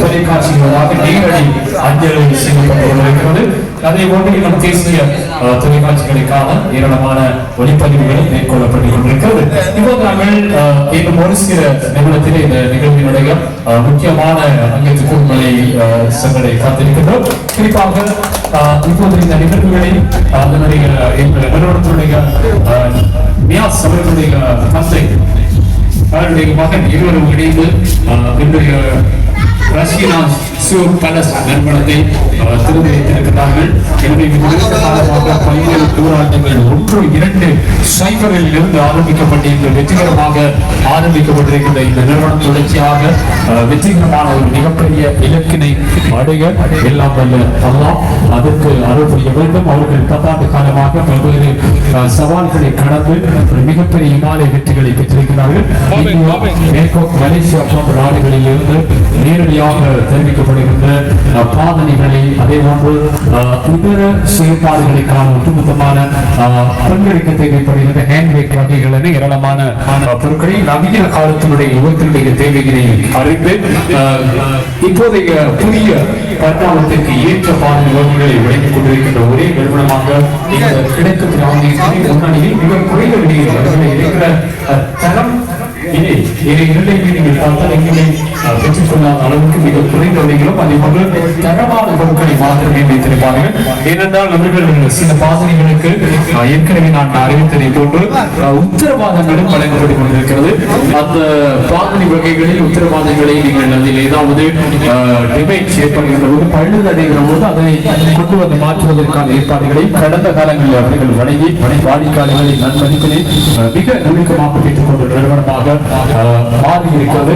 தொலைக்காட்சிகளாக நேரடி அஞ்சல் செய்யப்பட்டு கொண்டிருக்கிறது. அதே போன்று இன்னும் தேசிய தொலைக்காட்சிகளுக்கான ஏராளமான ஒளிப்பதிவுகளும் மேற்கொள்ளப்பட்டுக் கொண்டிருக்கிறது. இப்போது நாங்கள் இன்னும் ஒரு சில நிமிடத்தில் இந்த நிகழ்வினுடைய முக்கியமான அங்கத்துக்கு உங்களை சங்களை காத்திருக்கின்றோம். குறிப்பாக இப்போது இந்த நிகழ்வுகளை அதனுடைய நிறுவனத்தினுடைய நியாஸ் அவர்களுடைய தந்தை அவருடைய மகன் இருவரும் இணைந்து இன்றைய ரஷ்யா சூர் பேலஸ் நிறுவனத்தை திறந்து வைத்திருக்கிறார்கள். எனவே காலமாக பல்வேறு போராட்டங்கள் 1-2 இருந்து ஆரம்பிக்கப்பட்டு வெற்றிகரமாக ஆரம்பிக்கப்பட்டிருக்கின்ற இந்த நிறுவனம் தொடர்ச்சியாக வெற்றிகரமான ஒரு மிகப்பெரிய இலக்கினை அடைய எல்லாம் வல்ல அல்லாஹ் அதற்கு அருள் புரிய வேண்டும். அவர்கள் 10 ஆண்டு காலமாக பல்வேறு சவால்களை கடந்து ஒரு மிகப்பெரிய இமாலய வெற்றிகளை பெற்றிருக்கிறார்கள். மலேசியா போன்ற நாடுகளில் இருந்து நேரடியாக தெரிவிக்கப்படுகின்ற பாதனைகளை அதே போன்று இதர செயற்பாடுகளுக்கான ஒட்டுமொத்தமான பங்களிக்க தேவைப்படுகின்ற ஹேண்ட்பேக் வகைகள் என ஏராளமான பொருட்களை நவீன காலத்தினுடைய யுகத்தினுடைய தேவைகளை அறிந்து இப்போதைய புதிய பரிணாமத்திற்கு ஏற்ற பாதனை வகுப்புகளை வழங்கிக் கொண்டிருக்கின்ற ஒரே நிறுவனமாக கிடைக்கும் முன்னணியில் மிக குறைந்த விலையில் இருக்கிற தரம் பெற்றுக்கொள்ளாத அளவுக்கு மிக குறைந்த விலைகளும் அதே போன்று தரமான பொருட்களை மாத்திரமே வைத்திருப்பார்கள். ஏனென்றால் அவர்கள் சில பாதனைகளுக்கு ஏற்கனவே நான் அறிவித்ததை போன்று உத்தரவாதங்களும் வழங்கப்பட்டுக் கொண்டிருக்கிறது. அந்த பாதனை வகைகளில் உத்தரவாதங்களை நீங்கள் அதில் ஏதாவது டிபேட் ஏற்படுகின்ற போது பழுது அடைகிற போது அதனை கொண்டு வந்து மாற்றுவதற்கான ஏற்பாடுகளை கடந்த காலங்களில் அவர்கள் வழங்கி வாடிக்கையாளர்களின் நன்மதிப்பினை மிக நுணுக்கமாக பெற்றுக் கொண்ட நிறுவனமாக மாறி இருக்கிறது.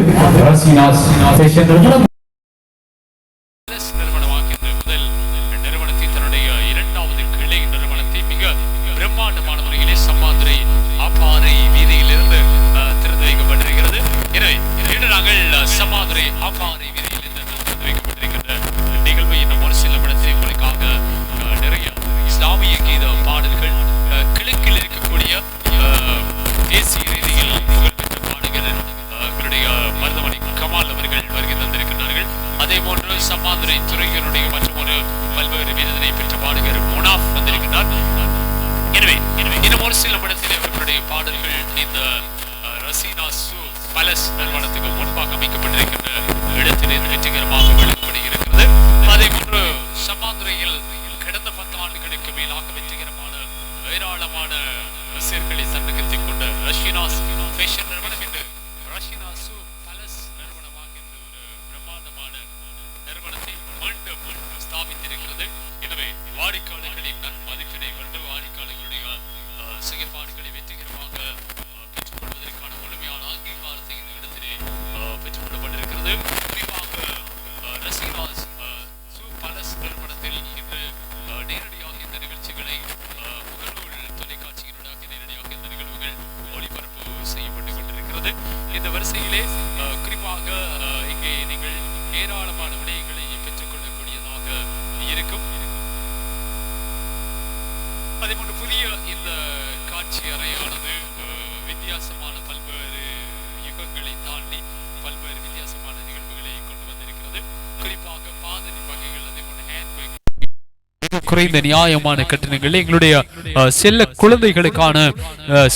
நிறுவனத்துக்கு முன்பாக அமைக்கப்பட்டிருக்கின்ற இடத்திலிருந்து வெற்றிகரமாக வழங்கப்படுகிறது. அதே போன்று சமாந்துறையில் கடந்த 10 ஆண்டுகளுக்கு மேலாக வெற்றிகரமான ஏராளமான ரசிகர்களை தன்னகத்திக் கொண்ட ரஷ்யாஸ் ஃபேஷன் நிறுவனம் என்று ரஷ்யாஸ் பேலஸ் நிறுவனமாக என்று ஒரு பிரம்மாண்டமான நிறுவனத்தை மீண்டும் ஸ்தாபித்திருக்கிறது. எனவே வாடிக்கையாளர்களின் மதிப்பினை கொண்டு வாடிக்கையாளர்களுடைய செயற்பாடுகளை வெற்றிகரமாக பெற்றுக்கொள்வதற்கான முழுமையான அங்கீகாரத்தை இந்த இடத்திலே பெற்றுக்கொள்ளப்பட்டிருக்கிறது. குறிப்பாக ரசிகராஸ் பேலஸ் நிறுவனத்தில் இன்று நேரடியாக இந்த நிகழ்ச்சிகளை முகநூல் தொலைக்காட்சியினூடாக நேரடியாக இந்த நிகழ்வுகள் ஒளிபரப்பு செய்யப்பட்டுக் கொண்டிருக்கிறது. இந்த வரிசையிலே குறிப்பாக இங்கே நீங்கள் ஏராளமான விடயங்களை பெற்றுக்கொள்ளக்கூடியதாக இருக்கும். அதேபோன்று புதிய இந்த காட்சி அறையானது வித்தியாசமான பல்வேறு யுகங்களை தாண்டி பல்வேறு வித்தியாசமான நிகழ்வுகளை கொண்டு வந்திருக்கிறது. குறிப்பாக பாதனை வகைகள் அதேபோன்று ஹேண்ட்பேக் குறைந்த நியாயமான கட்டணங்கள் எங்களுடைய செல்ல குழந்தைகளுக்கான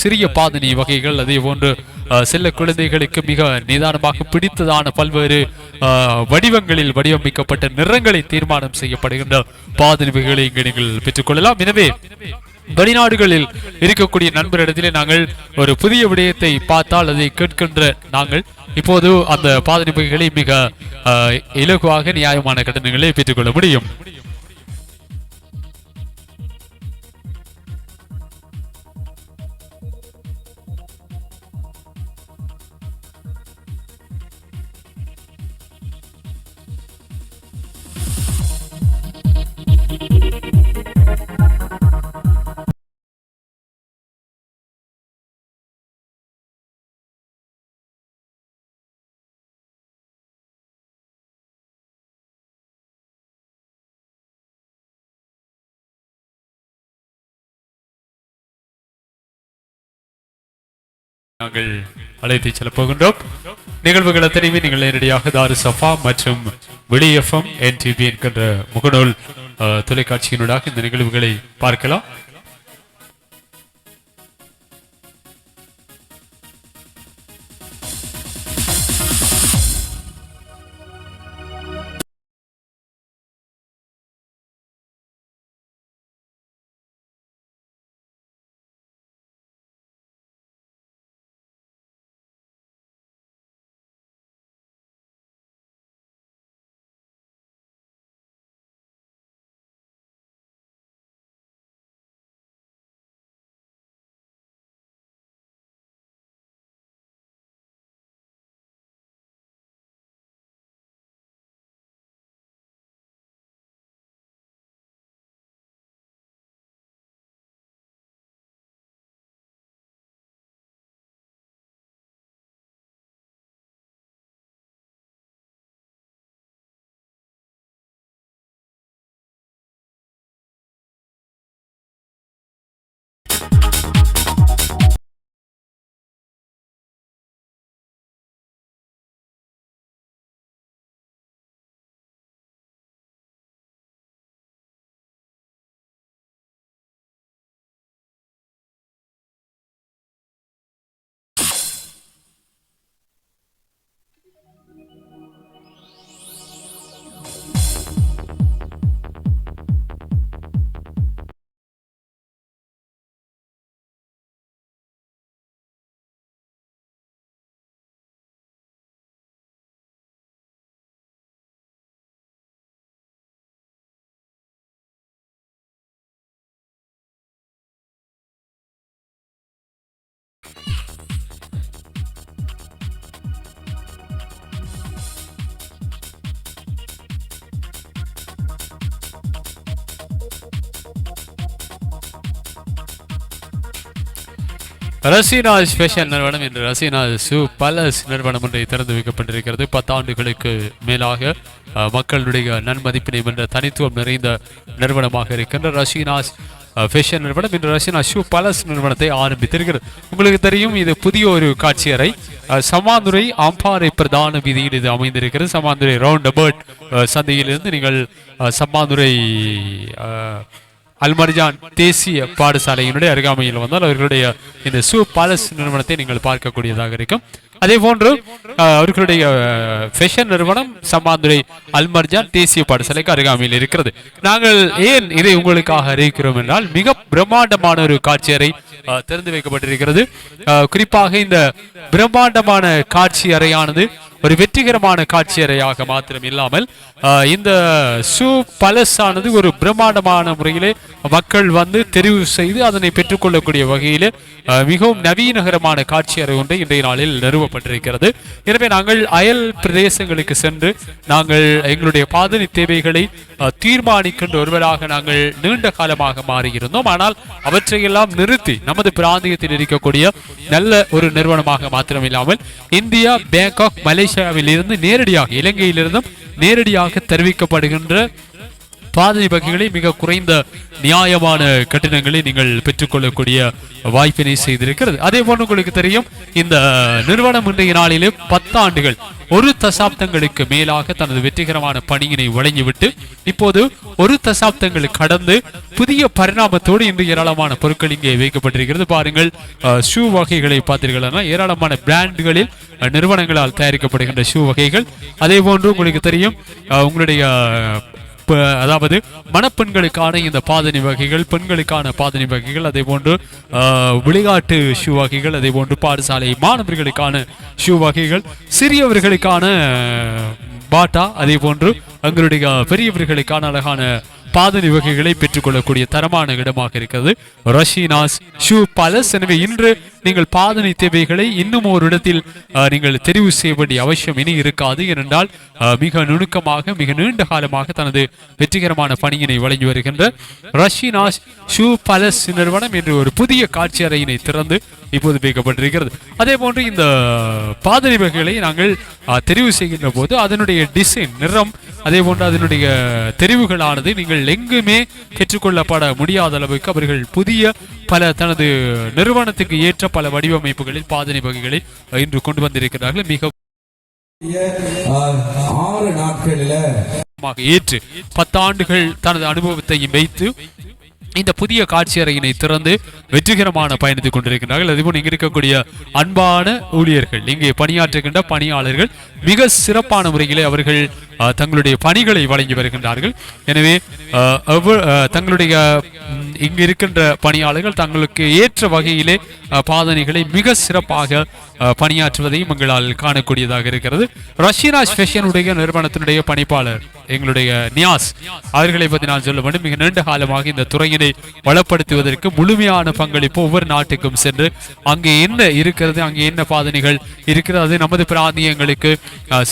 சிறிய பாதனை வகைகள் அதே போன்று செல்ல குழந்தைகளுக்கு மிக நிதானமாக பிடித்ததான பல்வேறு வடிவங்களில் வடிவமைக்கப்பட்ட நிறங்களை தீர்மானம் செய்யப்படுகின்ற பாதனை வகைகளை இங்கு நீங்கள் பெற்றுக்கொள்ளலாம். எனவே வெளிநாடுகளில் இருக்கக்கூடிய நண்பரிடத்திலே நாங்கள் ஒரு புதிய விடயத்தை பார்த்தால் அதை கேட்கின்ற நாங்கள் இப்போது அந்த பாதனை வகைகளை மிக இலகுவாக நியாயமான கட்டணங்களை பெற்றுக்கொள்ள முடியும். நாங்கள் அழைத்து செல்ல போகின்றோம். நிகழ்வுகள் அத்தனையுமே நீங்கள் நேரடியாக தாரு சஃபா மற்றும் விடி எஃப்எம் NTV என்கின்ற முகநூல் தொலைக்காட்சியினூடாக இந்த நிகழ்வுகளை பார்க்கலாம். ரசீனாஸ் ஃபேஷன் நிறுவனம் என்று ரசீனாஸ் ஷூ பேலஸ் நிறுவனம் ஒன்றை திறந்து வைக்கப்பட்டிருக்கிறது. 10 ஆண்டுகளுக்கு மேலாக மக்களுடைய நன்மதிப்பினை வென்ற தனித்துவம் நிறைந்த நிறுவனமாக இருக்கின்ற ரசீனாஸ் ஃபேஷன் நிறுவனம் இன்று ரசீனா ஷூ பேலஸ் நிறுவனத்தை ஆரம்பித்திருக்கிறது. உங்களுக்கு தெரியும், இது புதிய ஒரு காட்சி அறை. சமாந்துரை அம்பாறை பிரதான வீதியில் இது அமைந்திருக்கிறது. சமாந்துரை ரவுண்ட் அபவுட் சந்தையிலிருந்து நீங்கள் சமாந்துரை அல்மர்ஜான் தேசிய பாடசாலையினுடைய அருகாமையில் வந்தால் அவர்களுடைய இந்த ஷூ பேலஸ் நிறுவனத்தை நீங்கள் பார்க்கக்கூடியதாக இருக்கும். அதே போன்று அவர்களுடைய ஃபேஷன் நிறுவனம் சம்மாந்துரை அல்மர்ஜான் தேசிய பாடசாலைக்கு அருகாமையில் இருக்கிறது. நாங்கள் ஏன் இதை உங்களுக்காக அறிவிக்கிறோம் என்றால், மிக பிரம்மாண்டமான ஒரு காட்சி அறை திறந்து வைக்கப்பட்டிருக்கிறது. குறிப்பாக இந்த பிரம்மாண்டமான காட்சி அறையானது ஒரு வெற்றிகரமான காட்சி அறையாக மாத்திரம் இல்லாமல் இந்த ஷூ பேலஸ் ஆனது ஒரு பிரம்மாண்டமான முறையிலே மக்கள் வந்து தெரிவு செய்து அதனை பெற்றுக்கொள்ளக்கூடிய வகையிலே மிகவும் நவீனகரமான காட்சி அறை ஒன்றை இன்றைய நாளில் நிறுவப்பட்டிருக்கிறது. எனவே நாங்கள் அயல் பிரதேசங்களுக்கு சென்று நாங்கள் எங்களுடைய பாதனை தேவைகளை தீர்மானிக்கின்ற ஒருவராக நாங்கள் நீண்ட காலமாக மாறியிருந்தோம். ஆனால் அவற்றையெல்லாம் நிறுத்தி நமது பிராந்தியத்தில் இருக்கக்கூடிய நல்ல ஒரு நிறுவனமாக மாத்திரமில்லாமல் இந்தியா, பேங்காக், மலேசியாவில் இருந்து நேரடியாக இலங்கையிலிருந்தும் நேரடியாக தெரிவிக்கப்படுகின்ற பாதனை வகைகளை மிக குறைந்த நியாயமான கட்டணங்களை நீங்கள் பெற்றுக்கொள்ளக்கூடிய வாய்ப்பினை செய்திருக்கிறது. அதே போன்று உங்களுக்கு தெரியும், இந்த நிறுவனம் இன்றைய நாளிலே 10 ஆண்டுகள் 1 தசாப்தங்களுக்கு மேலாக தனது வெற்றிகரமான பணியினை வழங்கிவிட்டு இப்போது 1 தசாப்தங்கள் கடந்து புதிய பரிணாமத்தோடு இன்று ஏராளமான பொருட்கள் இங்கே வைக்கப்பட்டிருக்கிறது. பாருங்கள், ஷூ வகைகளை பார்த்தீர்கள்னா ஏராளமான பிராண்டுகளில் நிறுவனங்களால் தயாரிக்கப்படுகின்ற ஷூ வகைகள். அதே போன்று உங்களுக்கு தெரியும், உங்களுடைய அதாவது மணப்பெண்களுக்கான இந்த பாதனை வகைகள், பெண்களுக்கான பாதனை வகைகள், அதே போன்று விளையாட்டு ஷூ வகைகள், அதே போன்று பாடசாலை மாணவர்களுக்கான ஷூ வகைகள், சிறியவர்களுக்கான பாட்டா, அதே போன்று எங்களுடைய பெரியவர்களுக்கான அழகான பாதனை வகைகளை பெற்றுக்கொள்ளக்கூடிய தரமான இடமாக இருக்கிறது ரஷீனாஸ் ஷூ பேலஸ். எனவே இன்று நீங்கள் பாதனை தேவைகளை இன்னும் ஒரு இடத்தில் நீங்கள் தெரிவு செய்ய வேண்டிய அவசியம் இனி இருக்காது. ஏனென்றால் மிக நுணுக்கமாக மிக நீண்ட காலமாக தனது வெற்றிகரமான பணியினை வழங்கி வருகின்ற ரஷீனாஸ் ஷூ பேலஸ் நிறுவனம் என்று ஒரு புதிய காட்சி அறையினை திறந்து இப்போது வைக்கப்பட்டிருக்கிறது. அதே போன்று இந்த பாதனை வகைகளை நாங்கள் தெரிவு செய்கின்ற போது அதனுடைய டிசைன், நிறம் அதே போன்று அதனுடைய தெரிவுகளானது நீங்கள் எங்குமே பெற்றுக்கொள்ளப்பட முடியாத அளவுக்கு அவர்கள் புதிய பல தனது நிறுவனத்துக்கு ஏற்ற பல வடிவமைப்புகளில் பாதனை வகைகளை இன்று கொண்டு வந்திருக்கிறார்கள். மிக 6 நாட்களில் ஏற்று 10 ஆண்டுகள் தனது அனுபவத்தையும் வைத்து இந்த புதிய காட்சி அறையினை திறந்து வெற்றிகரமான பயணித்துக் கொண்டிருக்கிறார்கள். அதுபோல் இங்கு இருக்கக்கூடிய அன்பான ஊழியர்கள், இங்கே பணியாற்றுகின்ற பணியாளர்கள் மிக சிறப்பான முறையிலே அவர்கள் தங்களுடைய பணிகளை வழங்கி வருகின்றார்கள். எனவே தங்களுடைய இங்கு இருக்கின்ற பணியாளர்கள் தங்களுக்கு ஏற்ற வகையிலே பாதனைகளை மிக சிறப்பாக பணியாற்றுவதையும் எங்களால் காணக்கூடியதாக இருக்கிறது. ரஷீனாஸ் ஃபேஷனுடைய நிறுவனத்தினுடைய பணிப்பாளர் எங்களுடைய நியாஸ் அவர்களை பற்றி நான் சொல்ல வேண்டும். மிக நீண்ட காலமாக இந்த துறையினை வளப்படுத்துவதற்கு முழுமையான பங்களிப்பு ஒவ்வொரு நாட்டுக்கும் சென்று அங்கே என்ன இருக்கிறது, அங்கே என்ன பாதனைகள் இருக்கிறது, அது நமது பிராந்தியங்களுக்கு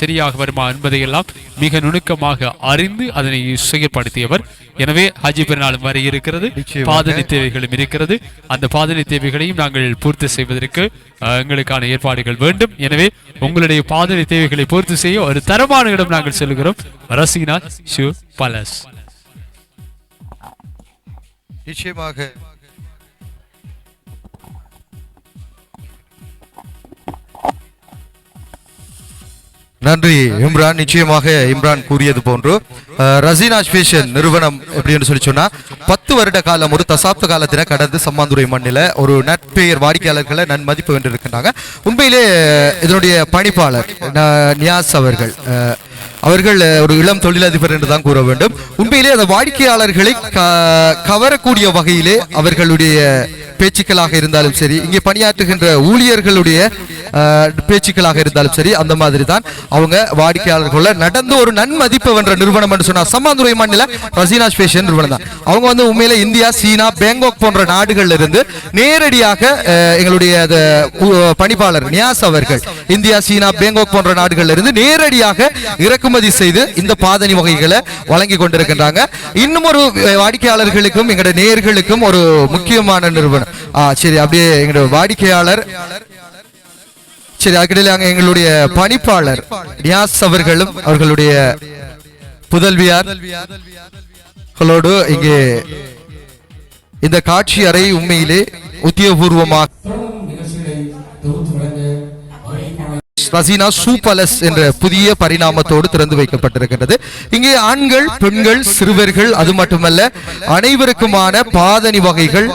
சரியாக வருமா என்பதையெல்லாம் மிக நுணுக்கமாக அறிந்து அதனை செயற்படுத்தியவர். எனவே ஹஜ்ஜி பெருநாளும் வரை இருக்கிறது, பாதனை தேவைகளும் இருக்கிறது. அந்த பாதனை தேவைகளையும் நாங்கள் பூர்த்தி செய்வதற்கு எங்களுக்கான ஏற்பாடுகள் வேண்டும். எனவே உங்களுடைய பாதனை தேவைகளை பூர்த்தி செய்ய ஒரு தரமான இடம் நாங்கள் செல்கிறோம், ரசீனா ஷூ பேலஸ். நிச்சயமாக நன்றி இம்ரான். நிச்சயமாக இம்ரான் கூறியது போன்று ரசீனாஸ் ஃபேஷன் நிறுவனம் எப்படின்னு சொல்லி சொன்னா 10 வருட காலம், ஒரு தசாப்த காலத்தின கடந்து சம்மாந்துறை மண்ணில் ஒரு நட்பெயர் வாடிக்கையாளர்களை நன்மதிப்பு வென்றிருக்கின்றாங்க. உண்மையிலே இதனுடைய பணிப்பாளர் நியாஸ் அவர்கள் ஒரு இளம் தொழிலதிபர் என்று தான் கூற வேண்டும். உண்மையிலே அந்த வாடிக்கையாளர்களை கவரக்கூடிய வகையிலே அவர்களுடைய பேச்சுக்களாக இருந்தாலும் சரி, இங்கே பணியாற்றுகின்ற ஊழியர்களுடைய பேச்சுக்களாக இருந்தாலும் சரி, அந்த மாதிரி தான் அவங்க வாடிக்கையாளர்கள நடந்து ஒரு நன்மதிப்பு வென்ற நிறுவனம் என்று சொன்னா சம்மாந்துறை மண்ணில் ரசீனாஸ் ஃபேஷன் நிறுவனம் தான். அவங்க உண்மையில இந்தியா, சீனா, பேங்காக் போன்ற நாடுகள்ல இருந்து நேரடியாக எங்களுடைய பணிப்பாளர் நியாஸ் அவர்கள் இந்தியா, சீனா, பேங்காக் போன்ற நாடுகள்ல இருந்து நேரடியாக இறக்குமதி செய்து இந்த பாதணி வகைகளை வழங்கி கொண்டிருக்கின்றாங்க. இன்னும் ஒரு வாடிக்கையாளர்களுக்கும் எங்களுடைய நேயர்களுக்கும் ஒரு முக்கியமான நிறுவனம். சரி, அப்படியே எங்களுடைய வாடிக்கையாளர், சரி, அதுக்கிடையில அங்க எங்களுடைய பணிப்பாளர் நியாஸ் அவர்களும் அவர்களுடைய புதல்வியார்களோடு இங்கே இந்த காட்சி அறை உண்மையிலே உத்தியோகபூர்வமாக ரசீனா ஷூ பேலஸ் என்ற புதிய பரிணாமத்தோடு திறந்து வைக்கப்பட்டிருக்கிறது. இங்கே ஆண்கள், பெண்கள், சிறுவர்கள், அது மட்டுமல்ல அனைவருக்குமான பாதணி வகைகள்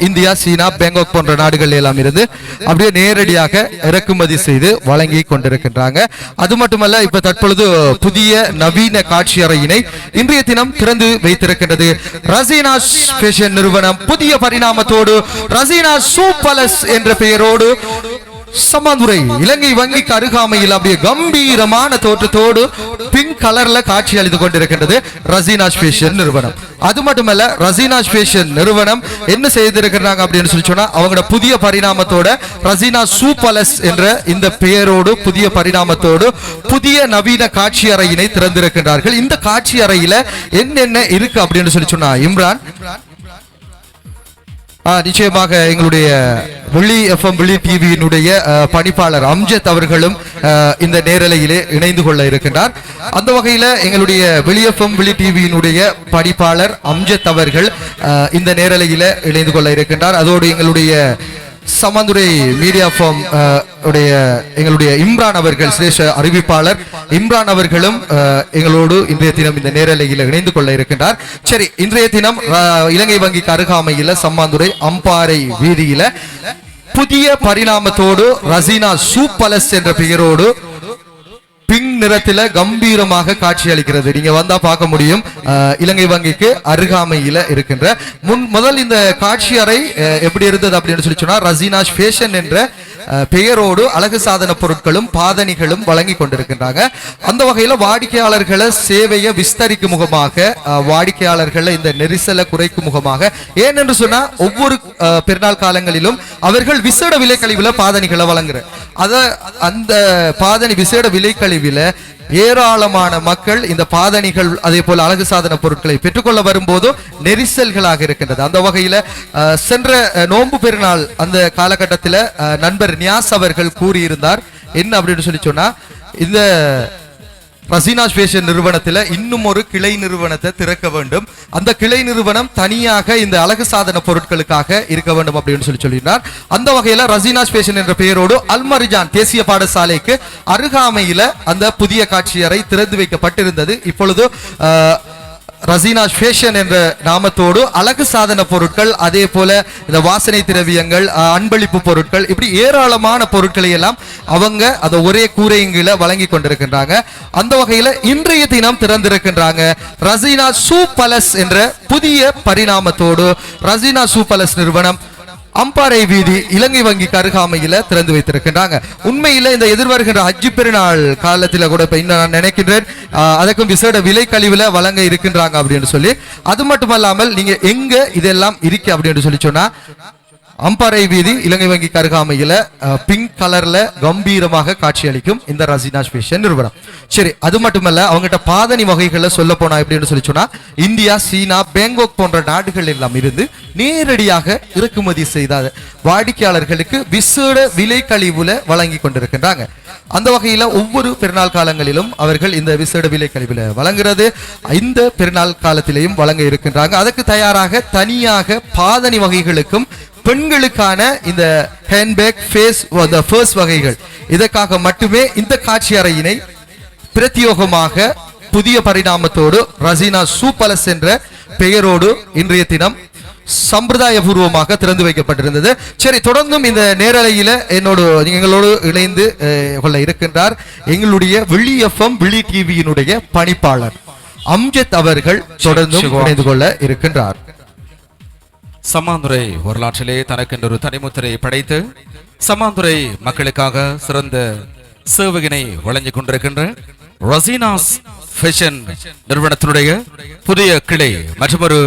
இந்தியா, சீனா, பேங்காக் போன்ற நாடுகள் எல்லாம் இருந்து அப்படியே நேரடியாக இறக்குமதி செய்து வழங்கி கொண்டிருக்கின்றாங்க. அது மட்டுமல்ல இப்ப தற்பொழுது புதிய நவீன காட்சி அறையினை இன்றைய தினம் திறந்து வைத்திருக்கின்றது ரசீனா ஃபேஷன் நிறுவனம். புதிய பரிணாமத்தோடு ரசீனா ஷூ பேலஸ் என்ற பெயரோடு சம்மாந்துறை இலங்கை வங்கிக்கு அருகாமையில் அப்படியே கம்பீரமான தோற்றத்தோடு பிங்க் கலர்ல காட்சி அளித்துக் கொண்டிருக்கின்றது ரசீனாஸ் ஃபேஷன் நிறுவனம். அது மட்டுமல்ல ரசீனாஸ் ஃபேஷன் நிறுவனம் என்ன செய்திருக்கிறாங்க அப்படின்னு சொல்லி சொன்னா அவங்களோட புதிய பரிணாமத்தோட ரசீனா ஷூ பேலஸ் என்ற இந்த பெயரோடு புதிய பரிணாமத்தோடு புதிய நவீன காட்சி அறையினை திறந்திருக்கிறார்கள். இந்த காட்சி அறையில என்னென்ன இருக்கு அப்படின்னு சொல்லி சொன்னா இம்ரான், நிச்சயமாக எங்களுடைய விழி எஃப்எம் விழி டிவியினுடைய பணிப்பாளர் அம்ஜத் அவர்களும் இந்த நேரலையிலே இணைந்து கொள்ள இருக்கின்றார். அந்த வகையில எங்களுடைய விழி எஃப்எம் விழி டிவியினுடைய பணிப்பாளர் அம்ஜத் அவர்கள் இந்த நேரலையில இணைந்து கொள்ள இருக்கின்றார். அதோடு எங்களுடைய சமந்துரை மீடியா ஃபார்ம் உடைய எங்களுடைய இம்ரான் அவர்கள், சிரேஷ்ட அறிவிப்பாளர் இம்ரான் அவர்களும் எங்களோடு இன்றைய தினம் இந்த நேரலையில் இணைந்து கொள்ள இருக்கின்றார். சரி, இன்றைய தினம் இலங்கை வங்கிக்கு அருகாமையில் சம்மாந்துரை அம்பாறை வீதியில புதிய பரிணாமத்தோடு ரசீனா ஷூ பேலஸ் என்ற பெயரோடு பிங்க் நிறத்தில கம்பீரமாக காட்சி அளிக்கிறது. நீங்க வந்தா பார்க்க முடியும். இலங்கை வங்கிக்கு அருகாமையில இருக்கின்ற முதல் இந்த காட்சி அறை எப்படி இருந்தது அப்படின்னு சொல்லி சொன்னா ரசீனாஸ் ஃபேஷன் என்ற பெயரோடு அழகு சாதன பொருட்களும் பாதணிகளும் வழங்கி கொண்டிருக்கின்றாங்க. அந்த வகையில வாடிக்கையாளர்களை சேவையை விஸ்தரிக்கும் முகமாக, வாடிக்கையாளர்களை இந்த நெரிசலை குறைக்கும் முகமாக, ஏனென்று சொன்னா ஒவ்வொரு பெருநாள் காலங்களிலும் அவர்கள் விசேட விலை கழிவுல பாதணிகளை வழங்குற அந்த பாதணி விசேட விலை கழிவுல ஏராளமான மக்கள் இந்த பாதணிகள் அதே போல அழகு சாதன பொருட்களை பெற்றுக்கொள்ள வரும்போது நெரிசல்களாக இருக்கின்றது. அந்த வகையில சென்ற நோன்பு பெருநாள் அந்த காலகட்டத்தில் நண்பர் நியாஸ் அவர்கள் கூறியிருந்தார் என்ன அப்படின்னு சொல்லி சொன்னா, இந்த ரசீனாஸ் ஃபேஷன் நிறுவனத்தில் இன்னும் ஒரு கிளை நிறுவனத்தை திறக்க வேண்டும். அந்த கிளை நிறுவனம் தனியாக இந்த அழகு சாதன பொருட்களுக்காக இருக்க வேண்டும் அப்படின்னு சொல்லியிருந்தார். அந்த வகையில் ரசீனாஸ் ஃபேஷன் என்ற பெயரோடு அல்மரிஜான் தேசிய பாடசாலைக்கு அருகாமையில் அந்த புதிய காட்சியறை திறந்து வைக்கப்பட்டிருந்தது. இப்பொழுது ரசீனாஸ் ஃபேஷன் என்ற நாமத்தோடு அழகு சாதன பொருட்கள், அதே போல இந்த வாசனை திரவியங்கள், அன்பளிப்பு பொருட்கள், இப்படி ஏராளமான பொருட்களை எல்லாம் அவங்க அதை ஒரே கூரையில வழங்கி கொண்டிருக்கின்றாங்க. அந்த வகையில இன்றைய தினம் திறந்திருக்கின்றாங்க ரசீனா சூ பலஸ் என்ற புதிய பரிணாமத்தோடு ரசீனா சூ பலஸ் நிறுவனம் அம்பாறை வீதி இலங்கை வங்கிக்கு அருகாமையில திறந்து வைத்திருக்கின்றாங்க. உண்மையில இந்த எதிர்வருகின்ற ஹஜ்ஜி பெருநாள் காலத்தில் கூட இப்ப நான் நினைக்கின்றேன் அதற்கும் விசேட விலை கழிவுல வழங்க இருக்கின்றாங்க அப்படின்னு சொல்லி. அது மட்டுமல்லாமல் நீங்க எங்க இதெல்லாம் இருக்கு அப்படின்னு சொல்லி சொன்னா அம்பாறை வீதி இலங்கை வங்கி அருகாமையில பிங்க் கலர்ல கம்பீரமாக காட்சியளிக்கும் இந்த ரசீனாஸ் ஃபேஷன் நிறுவனம். சரி, அது மட்டுமல்ல அவங்ககிட்ட பாதணி வகைகளை சொல்ல போனா எப்படின்னு சொல்லி சொன்னா இந்தியா, சீனா, பேங்காக் போன்ற நாடுகள் எல்லாம் இருந்து நேரடியாக இறக்குமதி செய்த வாடிக்கையாளர்களுக்கு விசேட விலை கழிவுல வழங்கி கொண்டிருக்கின்றாங்க. அந்த வகையில ஒவ்வொரு பெருநாள் காலங்களிலும் அவர்கள் இந்த விசேட விலை கழிவுல வழங்குறது, இந்த பெருநாள் காலத்திலேயும் வழங்க இருக்கின்றாங்க. அதற்கு தயாராக தனியாக பாதணி வகைகளுக்கும் பெண்களுக்கான இந்த ஹேண்ட்பேக், ஃபேஸ் வகைகள், இதற்காக மட்டுமே இந்த காட்சி அறையினை பிரத்யோகமாக புதிய பரிணாமத்தோடு ரசீனா சூ பலஸ் என்ற பெயரோடு இன்றைய தினம் சம்பிரதாய பூர்வமாக திறந்து வைக்கப்பட்டிருந்தது. சரி, தொடர்ந்தும் இந்த நேரலையில எங்களோடு இணைந்து கொள்ள இருக்கின்றார் எங்களுடைய விழி எஃப்எம் விழி டிவியினுடைய பணிப்பாளர் அம்ஜத் அவர்கள். தொடர்ந்தும் இணைந்து கொள்ள இருக்கின்றார். சம்மாந்துறை வரலாற்றிலே தனக்கென்று ஒரு தனிமுத்திரை படைத்து சம்மாந்துறை மக்களுக்காக சிறந்த சேவையினை வழங்கிக் கொண்டிருக்கின்ற ரசீனாஸ் ஃபேஷன் நிறுவனத்தினுடைய புதிய கிளை மற்றொரு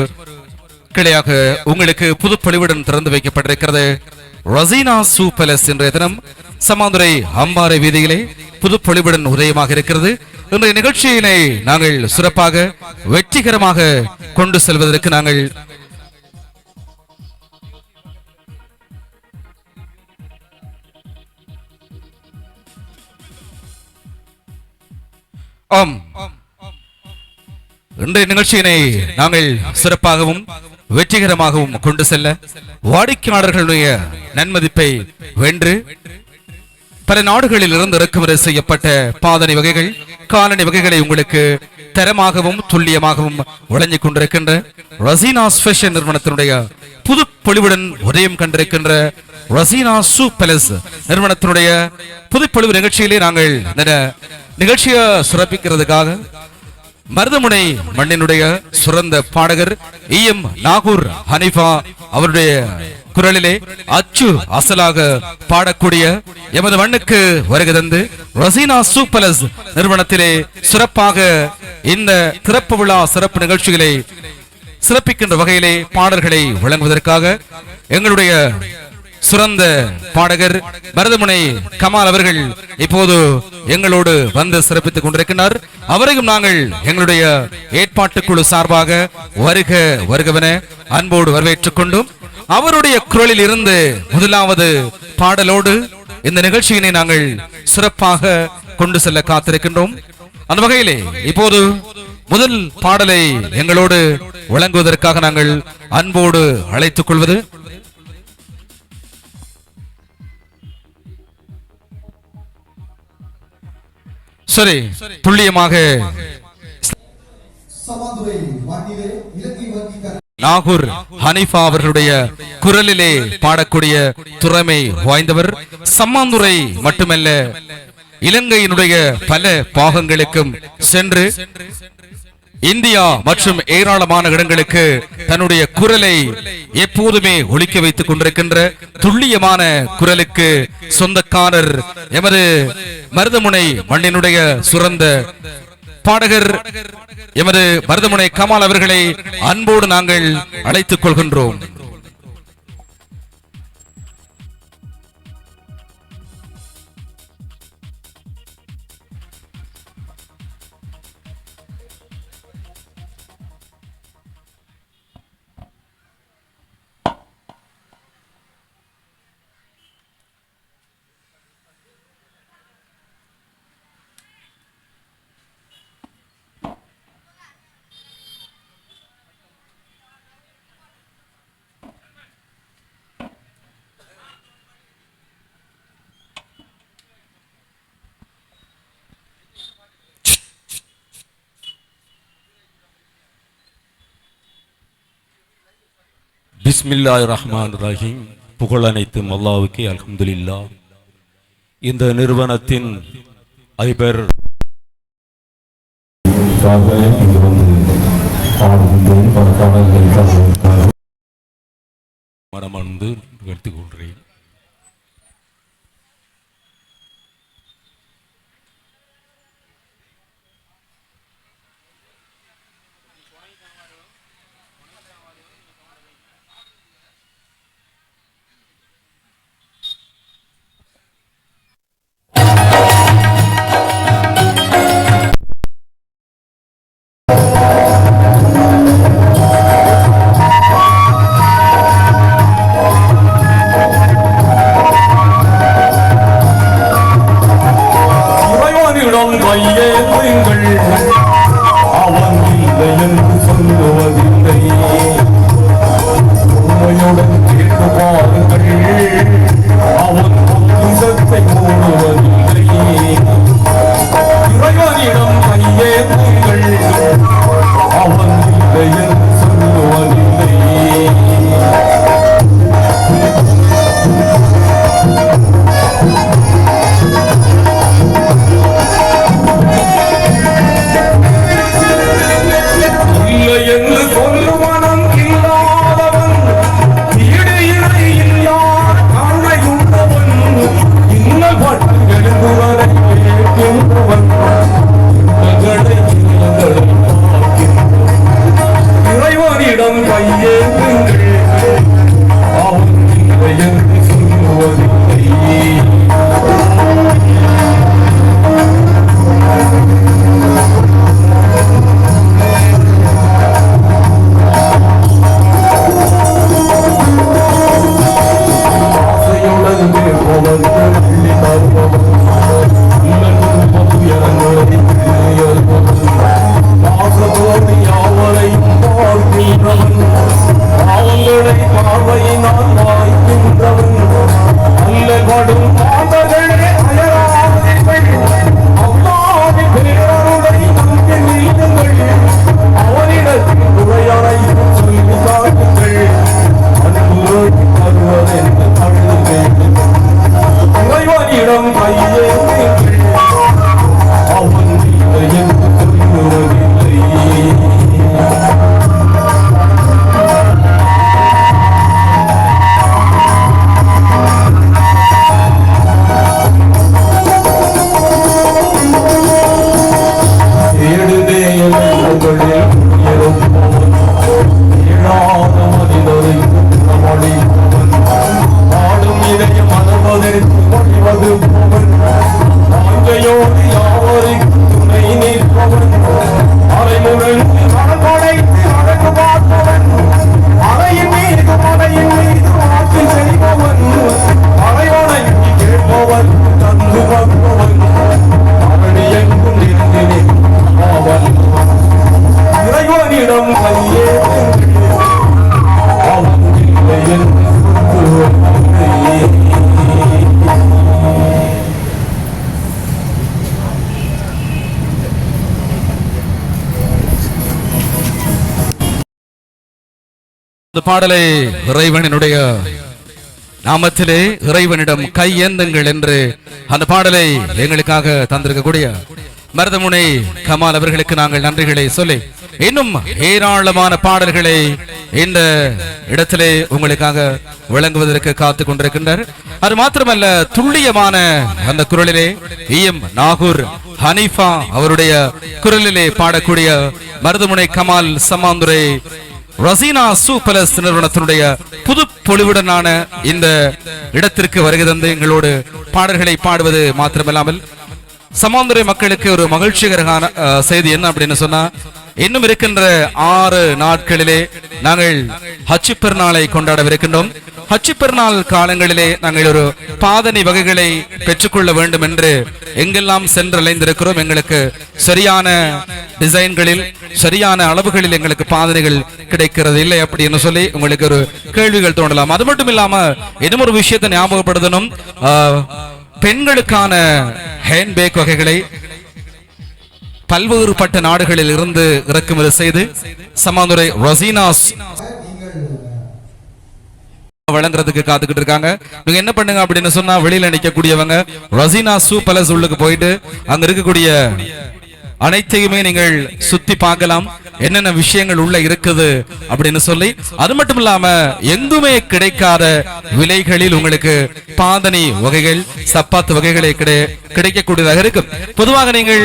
கிளையாக உங்களுக்கு புதுப்பொலிவுடன் திறந்து வைக்கப்பட்டிருக்கிறது. ரசீனா சூ பேலஸ் என்ற தினம் சம்மாந்துறை அம்பாறை வீதியிலே புதுப்பொலிவுடன் உதயமாக இருக்கிறது. இன்றைய நிகழ்ச்சியினை நாங்கள் சிறப்பாக வெற்றிகரமாக கொண்டு செல்வதற்கு நாங்கள் இன்றைய நிகழ்ச்சியினை நாங்கள் சிறப்பாகவும் வெற்றிகரமாகவும் கொண்டு செல்ல வாடிக்கையாளர்களுடைய நன்மதிப்பை வென்று பல நாடுகளில் இருந்து இறக்குமதி செய்யப்பட்ட பாதணி வகைகள், காலணி வகைகளை உங்களுக்கு தரமாகவும் துல்லியமாகவும் வழங்கிக் கொண்டிருக்கின்ற ரசீனாஸ் ஃபேஷன் நிறுவனத்தினுடைய புது பொலிவுடன் உதயம் கண்டிருக்கின்ற ரசீனா சூ பேலஸ் நிறுவனத்தினுடைய புதுப்பொழிவு நிகழ்ச்சியிலே நாங்கள் நிகழ்ச்சியை சிறப்பிக்கிறதுக்காக மருதமுனை மண்ணினுடைய சிறந்த பாடகர் EM நாகூர் ஹனீஃபா அவருடைய குரலிலே அச்சு அசலாக பாடக்கூடிய எமது மண்ணுக்கு வருகை தந்து ரசீனா சூ பேலஸ் நிறுவனத்திலே சிறப்பாக இந்த திறப்பு விழா சிறப்பு நிகழ்ச்சிகளை சிறப்பிக்கின்ற வகையிலே பாடல்களை வழங்குவதற்காக எங்களுடைய சிறந்த பாடகர் மருதமுனை கமால் அவர்கள் இப்போது எங்களோடு வந்து சிறப்பித்துக் கொண்டிருக்கிறார். அவரையும் நாங்கள் எங்களுடைய ஏற்பாட்டுக்குழு சார்பாக வருக வருகவென அன்போடு வரவேற்றுக் கொண்டும் அவருடைய குரலில் இருந்து முதலாவது பாடலோடு இந்த நிகழ்ச்சியினை நாங்கள் சிறப்பாக கொண்டு செல்ல காத்திருக்கின்றோம். அந்த வகையிலே இப்போது முதல் பாடலை எங்களோடு வழங்குவதற்காக நாங்கள் அன்போடு அழைத்துக் கொள்வது சரி துல்லியமாக நாகூர் ஹனீஃபா அவர்களுடைய குரலிலே பாடக்கூடிய திறமை வாய்ந்தவர். சம்மாந்துறை மட்டுமல்ல, இலங்கையினுடைய பல பாகங்களுக்கும் சென்று இந்தியா மற்றும் ஏராளமான இடங்களுக்கு தன்னுடைய குரலை எப்போதுமே ஒலிக்க வைத்துக் கொண்டிருக்கின்ற துல்லியமான குரலுக்கு சொந்தக்காரர் எமது மருதமுனை மண்ணினுடைய சிறந்த பாடகர் எமது மருதமுனை கமால் அவர்களை அன்போடு நாங்கள் அழைத்துக் கொள்கின்றோம். பிஸ்மில்லாஹிர் ரஹ்மானிர் ரஹீம். புகழ் அனைத்தும் அல்லாஹ்வுக்கே, அல்ஹம்துலில்லாஹ். இந்த நிறுவனத்தின் அதிபர் மனமார்ந்து நிகழ்த்திக் கொள்கிறேன். இந்த பாடலை இறைவனுடைய நாமத்திலே இறைவனிடம் கையேந்துங்கள் என்று அந்த பாடலை எங்களுக்காக தந்திருக்கக்கூடிய மருதமுனை கமால் அவர்களுக்கு நாங்கள் நன்றிகளை சொல்லி இன்னும் ஏராளமான பாடல்களை இந்த இடத்திலே உங்களுக்காக வழங்குவதற்கு காத்துக் கொண்டிருக்கின்றார். அது மாத்திரமல்ல, துல்லியமான அந்த குரலிலே நாகூர் ஹனீஃபா அவருடைய குரலிலே பாடக்கூடிய மருதமுனை கமால் சம்மாந்துரை ரசீனா சூப்பலஸ் நிறுவனத்தினுடைய புது பொலிவுடனான இந்த இடத்திற்கு வருகை தந்து எங்களோடு பாடல்களை பாடுவது மாத்திரமில்லாமல் சமாந்துரை மக்களுக்கு ஒரு மகிழ்ச்சிகரமான செய்தி என்ன அப்படின்னு சொன்னா, இன்னும் இருக்கின்ற 6 நாட்களிலே நாங்கள் ஹஜ் பெருநாளை கொண்டாடவிருக்கின்றோம். ஹஜ் பெருநாள் காலங்களிலே நாங்கள் ஒரு பாதணி வகைகளை பெற்றுக்கொள்ள வேண்டும் என்று எங்கெல்லாம் சென்று அலைந்திருக்கிறோம். எங்களுக்கு சரியான டிசைன்களில் சரியான அளவுகளில் எங்களுக்கு பாதனைகள் கிடைக்கிறது இல்லை அப்படின்னு சொல்லி உங்களுக்கு ஒரு கேள்விகள் தோன்றலாம். அது மட்டும் இல்லாம இன்னும் ஒரு விஷயத்தை ஞாபகப்படுத்தணும். பெண்களுக்கான ஹேண்ட்பேக் வகைகளை பல்வேறுபட்ட நாடுகளில் இருந்து இறக்குமதி செய்து சமாந்துரை ரசீனாஸ் வழங்குறதுக்கு காத்துக்கிட்டு இருக்காங்க. நீங்க என்ன பண்ணுங்க அப்படின்னு சொன்னா, வெளியில நிக்கக்கூடியவங்க ரசீனா சூ பேலஸ் உள்ளுக்கு போயிட்டு அங்க இருக்கக்கூடிய அனைத்தையுமே நீங்கள் சுத்தி பார்க்கலாம், என்னென்ன விஷயங்கள் உள்ள இருக்குது அப்படின்னு சொல்லி. அது மட்டும் இல்லாம எங்குமே கிடைக்காத விலைகளில் உங்களுக்கு பாதணி வகைகள், சப்பாத்து வகைகளை கிடைக்கக்கூடியதாக இருக்கும். பொதுவாக நீங்கள்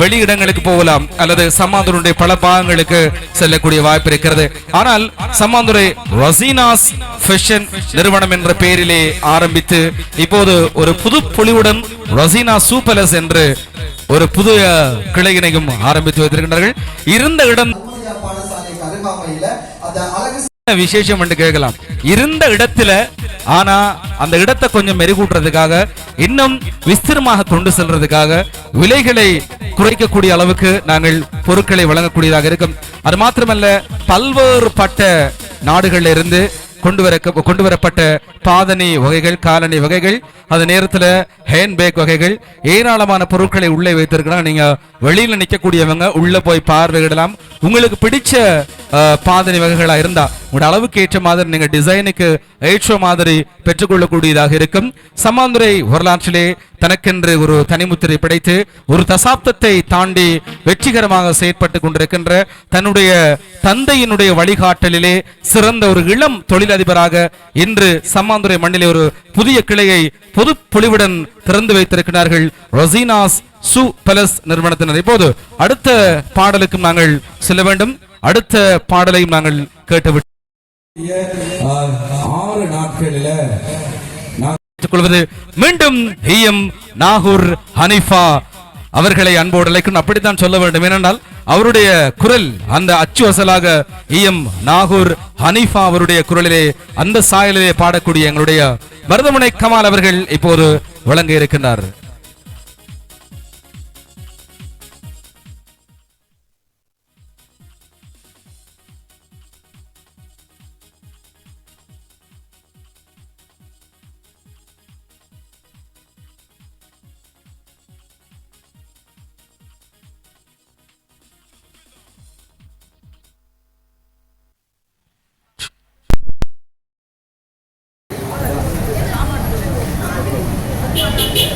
வெளியிடங்களுக்கு போகலாம் அல்லது சம்மாந்துரை பல பாகங்களுக்கு செல்லக்கூடிய வாய்ப்பு இருக்கிறது. ஆனால் சம்மாந்துரை ரசீனாஸ் ஃபேஷன் நிறுவனம் என்ற பெயரிலே ஆரம்பித்து இப்போது ஒரு புது பொலிவுடன் ரசீனா சூ பேலஸ் என்று ஒரு புதிய கிளையினையும் ஆரம்பித்து வைத்திருக்கிறார்கள். இருந்த இடம் விசேஷம் என்று கேட்கலாம். இருந்த இடத்துல, ஆனா அந்த இடத்தை கொஞ்சம் மெருகூட்டுறதுக்காக, இன்னும் விஸ்திரமாக கொண்டு செல்றதுக்காக விலைகளை குறைக்கக்கூடிய அளவுக்கு நாங்கள் பொருட்களை வழங்கக்கூடியதாக இருக்கும். அது மாத்திரமல்ல, பல்வேறுபட்ட நாடுகளில் இருந்து கொண்டு வரப்பட்ட பாதணி வகைகள், காலணி வகைகள், அது நேரத்தில் ஹேண்ட்பேக் வகைகள், ஏராளமான பொருட்களை உள்ளே வைத்திருக்கிறாங்க. நீங்க வெளியில நிற்கக்கூடியவங்க உள்ள போய் பார்வையிடலாம். உங்களுக்கு பிடிச்ச பாதணி வகைகளா இருந்தா உங்களோட அளவுக்கு ஏற்ற மாதிரி நீங்க டிசைனுக்கு ஏற்ற மாதிரி பெற்றுக்கொள்ளக்கூடியதாக இருக்கும். சம்மாந்துரை வரலாற்றிலே தனக்கென்று ஒரு தனிமுத்திரை படைத்து ஒரு தசாப்தத்தை தாண்டி வெற்றிகரமாக செயற்பட்டு கொண்டிருக்கின்ற தன்னுடைய தந்தையினுடைய வழிகாட்டலிலே சிறந்த ஒரு இளம் தொழிலதிபராக இன்று சம்மாந்துரை மண்ணிலே ஒரு புதிய கிளையை பொது பொலிவுடன் திறந்து வைத்திருக்கிறார்கள் ரசீனாஸ் சூ பேலஸ் நிறுவனத்தினர். இப்போது அடுத்த பாடலுக்கும் நாங்கள் செல்ல வேண்டும். அடுத்த பாடலையும் நாங்கள் கேட்டுவிட்டு 6 நாட்களில் மீண்டும் நாகூர் ஹனீஃபா அவர்களை அன்போடு அழைக்கணும், அப்படித்தான் சொல்ல வேண்டும். ஏனென்றால் அவருடைய குரல் அந்த அச்சு அசலாக நாகூர் ஹனீஃபா அவருடைய குரலிலே அந்த சாயலிலே பாடக்கூடிய எங்களுடைய மருதமுனை கமால் அவர்கள் இப்போது வழங்க இருக்கின்றார்.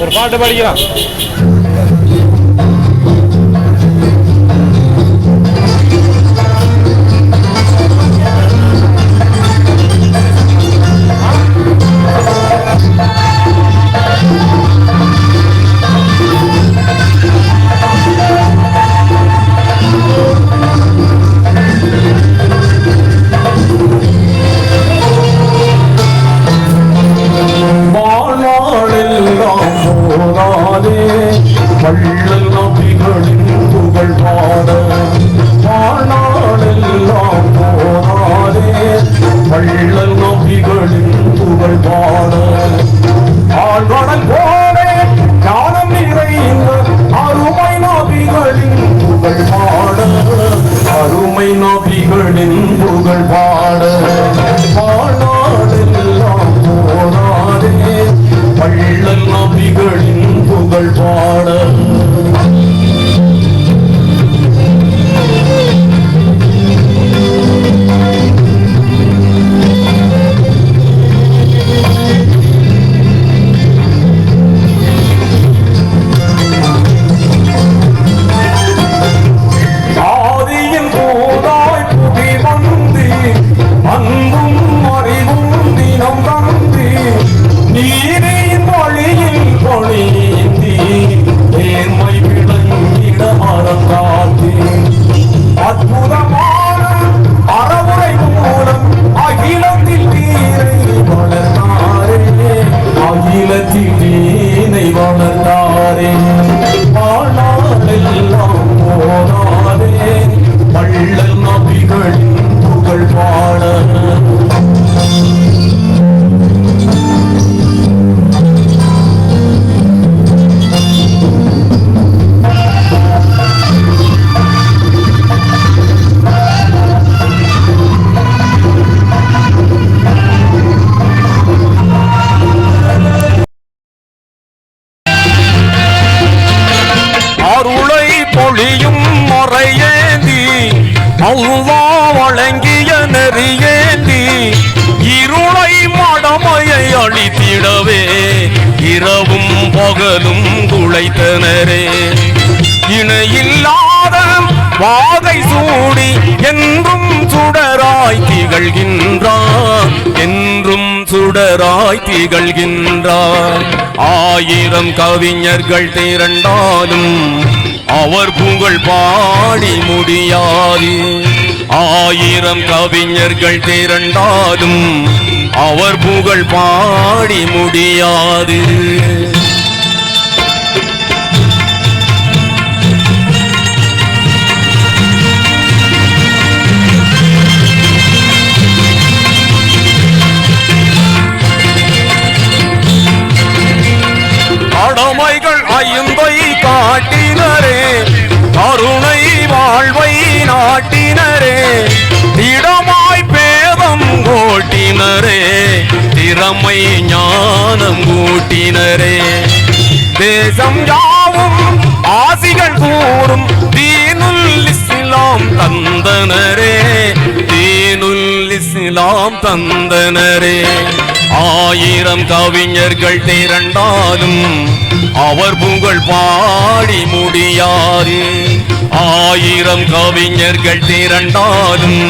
ஒரு பாட்டு படிக்கலாம். வள்ளல் நபிகளின் புகழ் பாட வாழ்நாளெல்லாம் போராடே, வள்ளல் நபிகளின் புகழ் பாட ஆழ்கடல் போலே ஞானம் நிறைந்த அருமை நபிகளின் புகழ் பாட, அருமை நபிகளின் புகழ் பாட வாழ்நாளெல்லாம் போராடே, வள்ளல் நபிகளின் புகழ் பாட. ஆதியின் போதாய் புவி வந்து அன்பும் அறிவும் தினம் தந்து நீரின் வழியில் பொழிந்தி நேர்மை விளங்கிட மரம் காத்து அற்புதமான அறவுரை மூலம் அகிலத்தில் நீரை வளர்த்தாரே, அகிலத்தில் நீனை வளர்த்தாரே வாழ்நாளெல்லாம் போராடே, வள்ளல் நபிகளின் புகழ் பாட. அருளை பொழியும் முறையேந்தி அல்லாஹ் வழங்கிய நெறியேந்தி இருளை அழித்திடவே இரவும் பகலும் குழைத்தனரே. இணையில்லாத வாகை சூடி என்றும் சுடராய் திகழ்கின்றார், என்றும் சுடராய் திகழ்கின்றார். 1000 கவிஞர்கள் திரண்டாலும் அவர் புகழ் பாடி முடியாது. 1000 கவிஞர்கள் திரண்டாலும் அவர் புகழ் பாடி முடியாது. கடமைகள் 5 காட்டினரே, கருணை வாழ்வை நாட்டினரே. திடமாய் பேதம் கோட்டினரே, திறமை ஞானம் கூட்டினரே. தேசம் யாவும் ஆசிகள் கூறும் தீனுல் இஸ்லாம் தந்தனரே, தீனுல் இஸ்லாம் தந்தனரே. 1000 கவிஞர்கள் திரண்டாலும் அவர் புகழ் பாடி முடியாது. 1000 கவிஞர்கள் திரண்டாலும்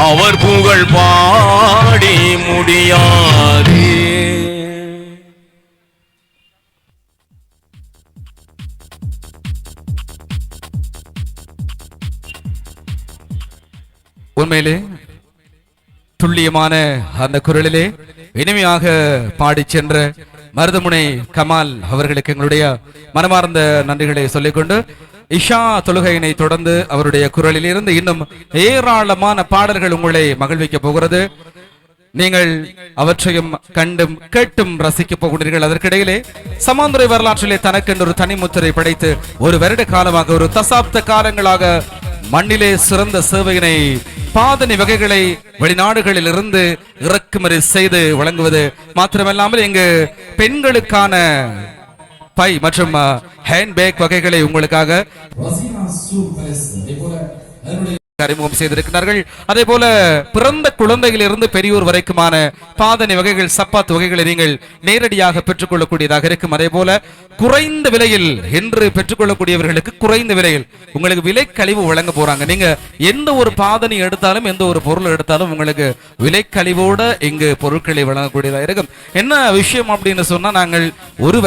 அவர் புகழ் பாடி முடியாது. உண்மையிலே துல்லியமான அந்த குரலிலே இனிமையாக பாடிச் சென்ற மருதமுனை கமால் அவர்களுக்கு எங்களுடைய மனமார்ந்த நன்றிகளை சொல்லிக்கொண்டு, இஷா தொழுகையினை தொடர்ந்து அவருடைய குரலில் இருந்து இன்னும் ஏராளமான பாடல்கள் உங்களை மகிழ்விக்க போகிறது. நீங்கள் அவற்றையும் கண்டும் கேட்டும் ரசிக்க போகிறீர்கள். அதற்கிடையிலே சமாந்துரை வரலாற்றிலே தனக்கென்று ஒரு தனி முத்திரை படைத்து ஒரு வருட காலமாக, ஒரு தசாப்த காலங்களாக மண்ணிலே சிறந்த சேவையினை பாதணி வகைகளை வெளிநாடுகளில் இருந்து இறக்குமதி செய்து வழங்குவது மாத்திரமல்லாமல் இங்கு பெண்களுக்கான பை மற்றும் ஹேண்ட்பேக் வகைகளை உங்களுக்காக அறிமுகம் செய்திருக்கிறார்கள். அதே போல பிறந்த குழந்தையிலிருந்து பெரியோர் வரைக்குமான பாதணி வகைகள், சப்பாத்து வகைகளை நீங்கள் நேரடியாக பெற்றுக்கொள்ளக்கூடியதாக இருக்கும். அதே போல குறைந்த விலையில் என்று பெற்றுக்கொள்ளக்கூடியவர்களுக்கு குறைந்த விலையில் உங்களுக்கு விலை கழிவு வழங்க போறாங்க. நீங்க எந்த ஒரு பாதணி எடுத்தாலும், எந்த ஒரு பொருள் எடுத்தாலும் உங்களுக்கு விலை கழிவோட இங்கு பொருட்களை வழங்கக்கூடியதாக இருக்கும். என்ன விஷயம் அப்படின்னு சொன்னா, நாங்கள் ஒரு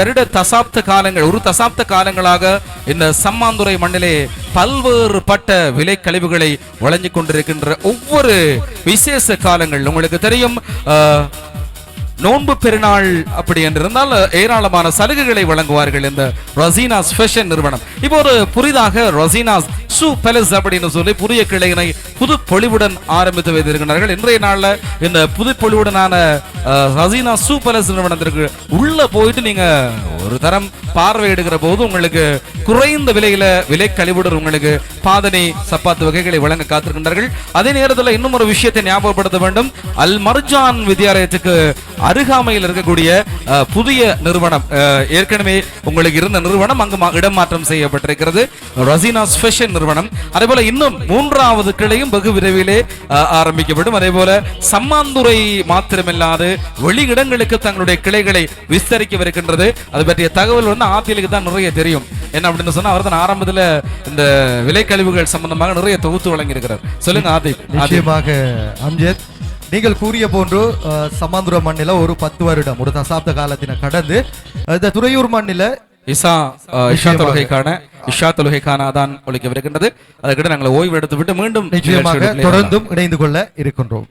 தசாப்த காலங்களாக இந்த சம்மாந்துறை மண்ணிலே பல்வேறு பட்ட விலை கழிவுகளை வழங்கிக் கொண்டிருக்கின்ற ஒவ்வொரு விசேஷ காலங்கள் உங்களுக்கு தெரியும். நோன்பு பெருநாள் அப்படி என்றிருந்தால் ஏராளமான சலுகைகளை வழங்குவார்கள் இந்த ரசீனாஸ் ஃபேஷன் நிறுவனம். இப்போது புதிதாக ரசீனாஸ் ஷூ பேலஸ் அப்படின்னு சொல்லி புதிய கிளையினை புது பொலிவுடன் ஆரம்பித்து வைத்திருக்கிறார்கள். இன்றைய நாள்ல இந்த புது பொலிவுடனான ரசீனா ஷூ பேலஸ் நிறுவனத்திற்கு உள்ள போயிட்டு நீங்க ஒரு தரம் பார்வையிடுகிற போது உங்களுக்கு குறைந்த விலையில விலை கழிவுடன் உங்களுக்கு பாதணி சப்பாத்து வகைகளை வழங்க காத்திருக்கின்றார்கள். அதே நேரத்தில் இன்னும் ஒரு விஷயத்தை ஞாபகப்படுத்த வேண்டும். அல் மர்ஜான் வித்யாலயத்துக்கு அருகாமையில் இருக்கக்கூடிய புதிய நிறுவனம், ஏற்கனவே உங்களுக்கு இருந்த நிறுவனம் அங்கு இடம் மாற்றம் செய்யப்பட்டிருக்கிறது, ரசீனாஸ் ஃபேஷன் நிறுவனம். அதே போல இன்னும் 3வது கிளையும் வெகு விரைவிலே ஆரம்பிக்கப்படும். அதே போல சம்மாந்துறை மாத்திரமில்லாது வெளியிடங்களுக்கு தங்களுடைய கிளைகளை விஸ்தரிக்கவிருக்கின்றது. அது பற்றிய தகவல் ஆத்திலுக்கு தான் நிறைய தெரியும். என்ன அப்படின்னு சொன்னா, அவர் தான் ஆரம்பத்தில் இந்த விலை கழிவுகள் சம்பந்தமாக நிறைய தொகுத்து வழங்கி இருக்கிறார். சொல்லுங்க ஆதிப். நிச்சயமாக அம்ஜத், நீங்கள் கூறிய போன்று சமாந்துர மண்ணில ஒரு 10 வருடம், ஒரு தசாப்த காலத்தின கடந்து இந்த துறையூர் மண்ணில இஷா தொழுகைக்கான அதான் ஒழிக்கவிருக்கின்றது. அதற்கிட்ட நாங்கள் ஓய்வு எடுத்து விட்டு மீண்டும் நிச்சயமாக தொடர்ந்தும் இணைந்து கொள்ள இருக்கின்றோம்.